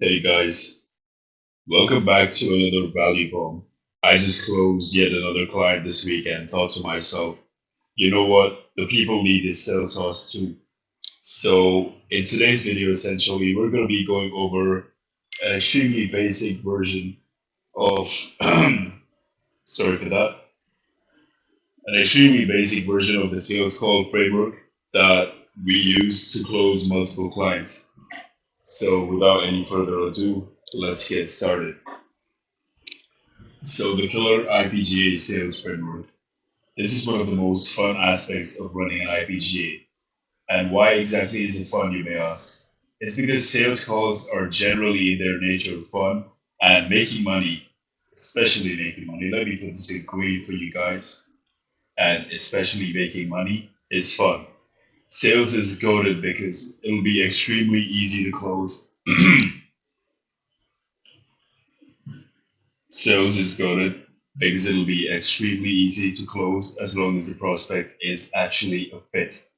Hey guys, welcome back to another value bomb. I just closed yet another client this week and thought to myself, you know what? The people need this sales sauce too. So, in today's video, essentially, we're going to be going over an extremely basic version of, sorry for that, an extremely basic version of the sales call framework that we use to close multiple clients. So, without any further ado, let's get started. So the killer IPGA sales framework. This is one of the most fun aspects of running an IPGA. And why exactly is it fun, you may ask? It's because sales calls are generally in their nature fun and making money, especially making money. Let me put this in green for you guys. And especially making money is fun. Sales is goaded because it'll be extremely easy to close. Sales is goaded because it'll be extremely easy to close as long as the prospect is actually a fit.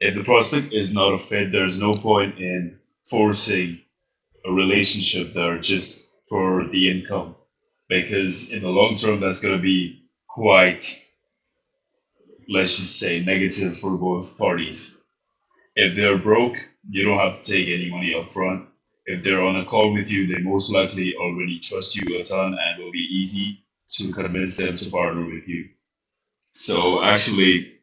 If the prospect is not a fit, there's no point in forcing a relationship there just for the income. Because in the long term, that's going to be quite, let's just say, negative for both parties. If they're broke, you don't have to take any money up front. If they're on a call with you, they most likely already trust you a ton and will be easy to convince them to partner with you. So actually,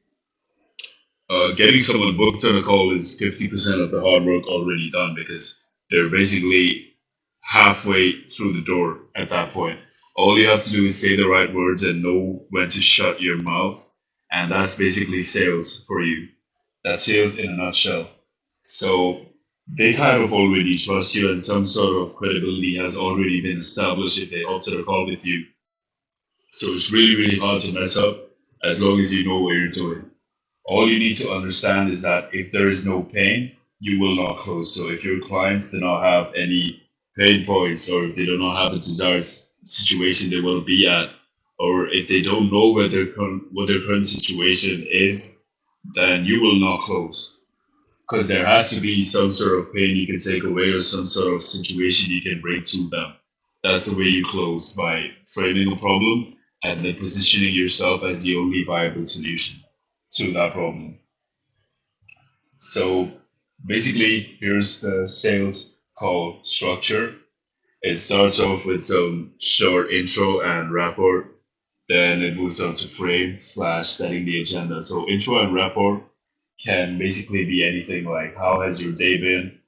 getting someone booked on a call is 50% of the hard work already done because they're basically halfway through the door at that point. All you have to do is say the right words and know when to shut your mouth. And that's basically sales for you. That's sales in a nutshell. So they kind of already trust you, and some sort of credibility has already been established if they hop to the call with you. So it's really, really hard to mess up as long as you know what you're doing. All you need to understand is that if there is no pain, you will not close. So if your clients do not have any pain points, or if they do not have a desired situation they want to be at, or if they don't know what their current situation is, then you will not close. Because there has to be some sort of pain you can take away or some sort of situation you can bring to them. That's the way you close, by framing a problem and then positioning yourself as the only viable solution to that problem. So basically, here's the sales call structure. It starts off with some short intro and rapport. Then it moves on to frame slash setting the agenda. So intro and rapport can basically be anything like how has your day been?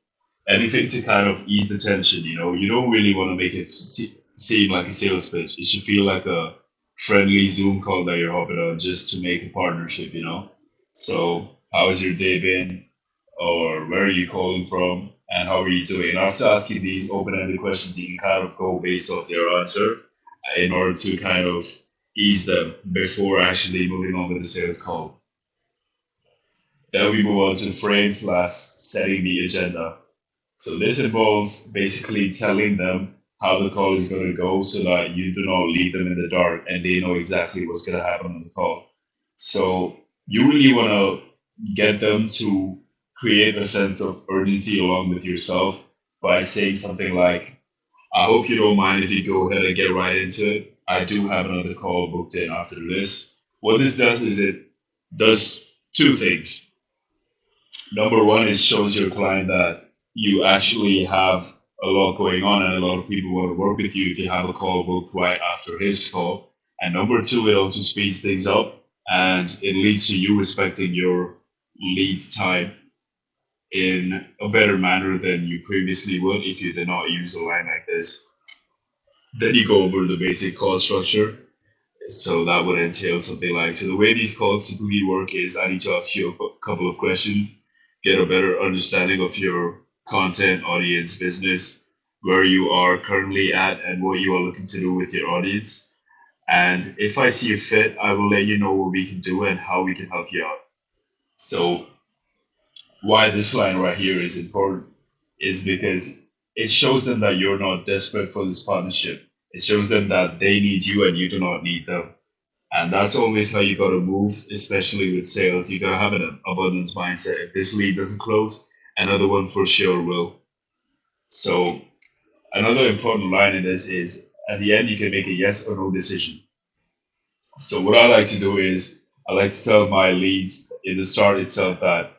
Anything to kind of ease the tension. You don't really want to make it seem like a sales pitch. It should feel like a friendly Zoom call that you're hopping on just to make a partnership. So how has your day been? Or where are you calling from? And how are you doing? And after asking these open-ended questions, you can kind of go based off their answer in order to kind of ease them before actually moving on with the sales call. Then we move on to frame slash setting the agenda. So this involves basically telling them how the call is going to go so that you do not leave them in the dark and they know exactly what's going to happen on the call. So you really want to get them to create a sense of urgency along with yourself by saying something like, I hope you don't mind if you go ahead and get right into it. I do have another call booked in after this. What this does is it does two things. Number one, it shows your client that you actually have a lot going on and a lot of people want to work with you if you have a call booked right after his call. And number two, it also speeds things up and it leads to you respecting your lead time in a better manner than you previously would if you did not use a line like this. Then you go over the basic call structure. So that would entail something like, so the way these calls typically work is I need to ask you a couple of questions, get a better understanding of your content, audience, business, where you are currently at, and what you are looking to do with your audience. And if I see a fit, I will let you know what we can do and how we can help you out. So why this line right here is important is because it shows them that you're not desperate for this partnership. It shows them that they need you and you do not need them. And that's always how you gotta move, especially with sales. You gotta have an abundance mindset. If this lead doesn't close, another one for sure will. So Another important line in this is at the end you can make a yes or no decision. So what I like to do is I like to tell my leads in the start itself that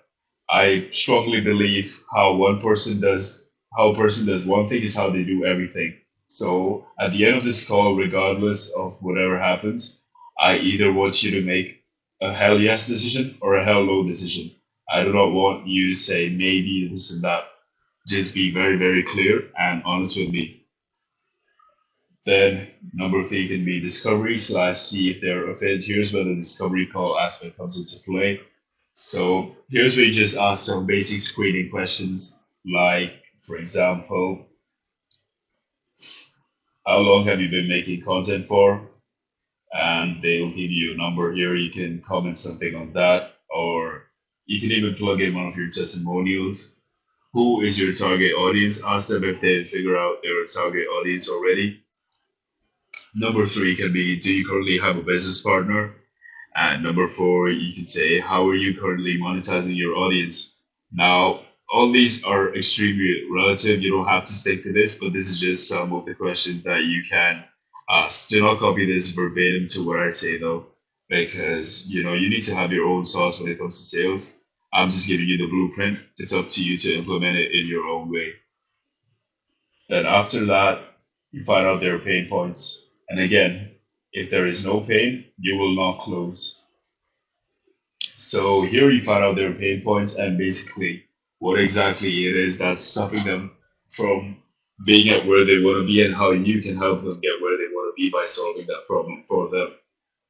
I strongly believe how a person does one thing is how they do everything. So at the end of this call, regardless of whatever happens, I either want you to make a hell yes decision or a hell no decision. I do not want you to say maybe this and that. Just be very, very clear and honest with me. Then number three can be discovery slash see if they're a fit. Here's where the discovery call aspect comes into play. So here's where you just ask some basic screening questions, like, for example, how long have you been making content for? And they'll give you a number here. You can comment something on that, or you can even plug in one of your testimonials. Who is your target audience? Ask them if they figure out their target audience already. Number three can be, do you currently have a business partner? And number four, you can say, how are you currently monetizing your audience? Now, all these are extremely relative. You don't have to stick to this, but this is just some of the questions that you can ask. Do not copy this verbatim to what I say though, because you need to have your own sauce when it comes to sales. I'm just giving you the blueprint. It's up to you to implement it in your own way. Then after that, you find out their pain points. And again, if there is no pain, you will not close. So here you find out their pain points and basically what exactly it is that's stopping them from being at where they want to be and how you can help them get where they want to be by solving that problem for them.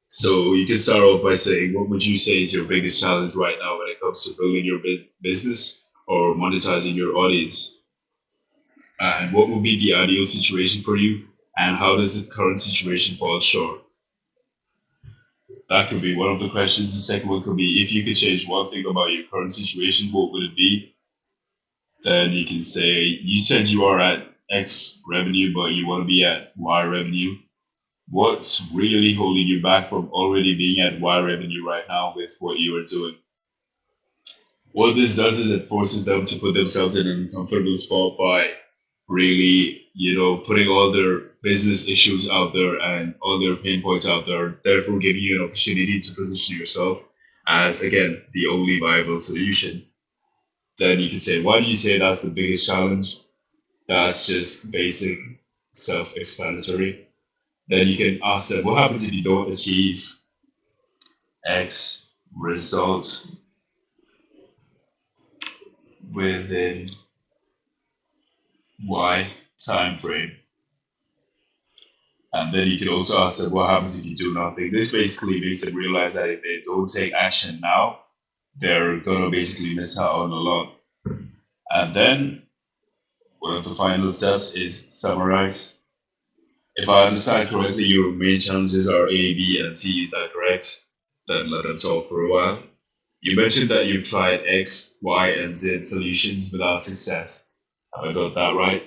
So you can start off by saying, what would you say is your biggest challenge right now when it comes to building your business or monetizing your audience? And what would be the ideal situation for you? And how does the current situation fall short? That could be one of the questions. The second one could be, if you could change one thing about your current situation, what would it be? Then you can say, you said you are at X revenue, but you want to be at Y revenue. What's really holding you back from already being at Y revenue right now with what you are doing? What this does is it forces them to put themselves in an uncomfortable spot by really, putting all their business issues out there and all their pain points out there, therefore giving you an opportunity to position yourself as, again, the only viable solution. Then you can say, why do you say that's the biggest challenge? That's just basic, self explanatory. Then you can ask them, what happens if you don't achieve X result within Y time frame? And then you can also ask them, what happens if you do nothing? This basically makes them realize that if they don't take action now, they're gonna basically miss out on a lot. And then one of the final steps is summarize. If I understand correctly, your main challenges are A, B, and C. Is that correct? Then let them talk for a while. You mentioned that you've tried X, Y, and Z solutions without success. Have I got that right?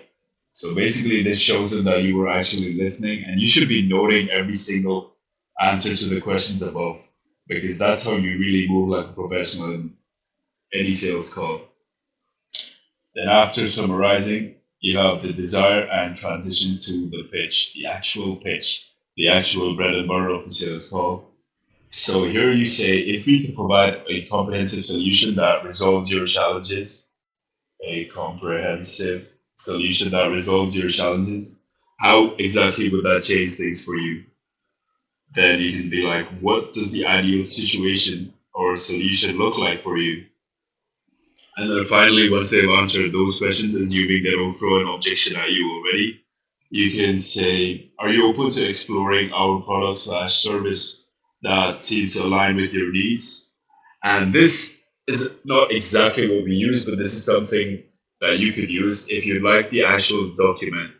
So basically, this shows them that you were actually listening, and you should be noting every single answer to the questions above, because that's how you really move like a professional in any sales call. Then, after summarizing, you have the desire and transition to the pitch, the actual bread and butter of the sales call. So here you say, if we can provide a comprehensive solution that resolves your challenges, a comprehensive solution that resolves your challenges, how exactly would that change things for you? Then you can be like, what does the ideal situation or solution look like for you? And then finally, once they've answered those questions, assuming they don't throw an objection at you already, you can say, are you open to exploring our product slash service that seems to align with your needs? And this is not exactly what we use, but this is something that you could use if you'd like the actual document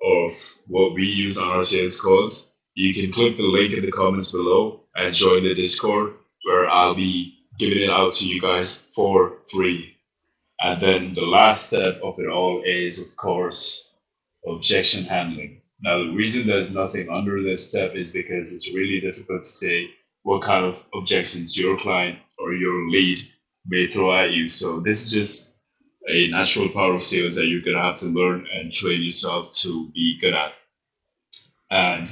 of what we use on our sales calls. You can click the link in the comments below and join the Discord where I'll be giving it out to you guys for free. And then the last step of it all is, of course, objection handling. Now, the reason there's nothing under this step is because it's really difficult to say what kind of objections your client or your lead may throw at you. So this is just a natural part of sales that you're gonna have to learn and train yourself to be good at. And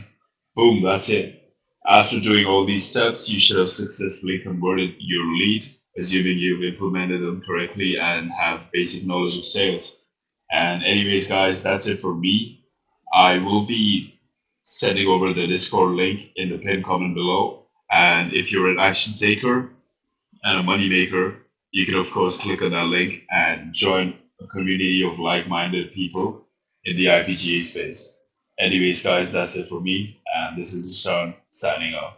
boom, that's it. After doing all these steps, you should have successfully converted your lead, assuming you've implemented them correctly and have basic knowledge of sales. And anyways, guys, that's it for me. I will be sending over the Discord link in the pinned comment below. And if you're an action taker and a moneymaker, you can of course click on that link and join a community of like-minded people in the IPGA space. Anyways, guys, that's it for me, and this is Sean signing off.